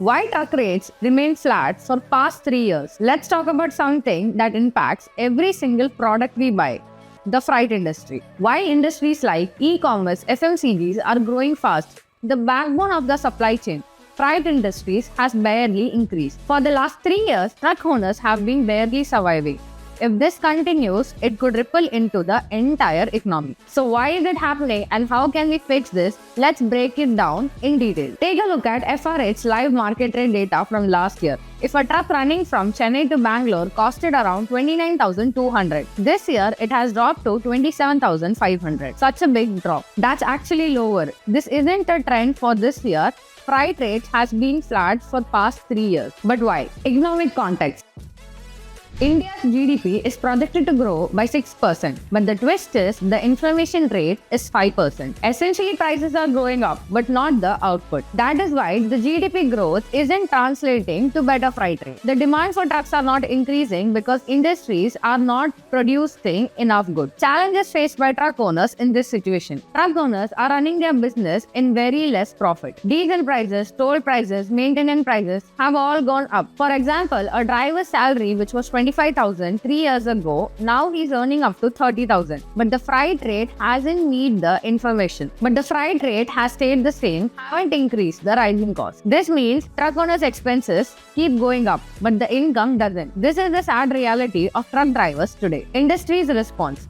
Why truck rates remain flat for past 3 years? Let's talk about something that impacts every single product we buy. The freight industry. Why industries like e-commerce, FMCGs are growing fast? The backbone of the supply chain. Freight industries has barely increased. For the last 3 years, truck owners have been barely surviving. If this continues, it could ripple into the entire economy. So why is it happening and how can we fix this? Let's break it down in detail. Take a look at FRH's live market rate data from last year. If a truck running from Chennai to Bangalore costed around 29,200, this year it has dropped to 27,500. Such a big drop. That's actually lower. This isn't a trend for this year. Freight rates has been flat for past 3 years. But why? Economic context. India's GDP is projected to grow by 6%, but the twist is the inflation rate is 5%. Essentially, prices are going up, but not the output. That is why the GDP growth isn't translating to better freight rate. The demand for trucks are not increasing because industries are not producing enough goods. Challenges faced by truck owners in this situation. Truck owners are running their business in very less profit. Diesel prices, toll prices, maintenance prices have all gone up. For example, a driver's salary which was 25,000 3 years ago, now he's earning up to 30,000. But the freight rate hasn't met the information. But the freight rate has stayed the same, haven't increased the rising cost. This means truck owners' expenses keep going up, but the income doesn't. This is the sad reality of truck drivers today. Industry's response.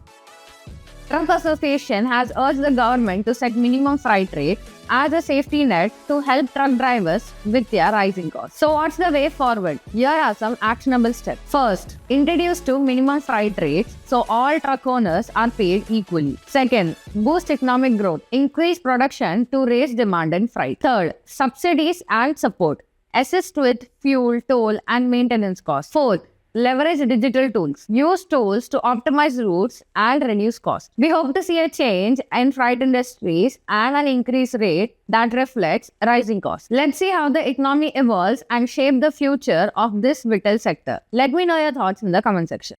Truck Association has urged the government to set minimum freight rate as a safety net to help truck drivers with their rising costs. So what's the way forward? Here are some actionable steps. First, introduce two minimum freight rates so all truck owners are paid equally. Second, boost economic growth. Increase production to raise demand in freight. Third, subsidies and support. Assist with fuel, toll and maintenance costs. Fourth, leverage digital tools. Use tools to optimize routes and reduce costs. We hope to see a change in freight industries and an increased rate that reflects rising costs. Let's see how the economy evolves and shape the future of this vital sector. Let me know your thoughts in the comment section.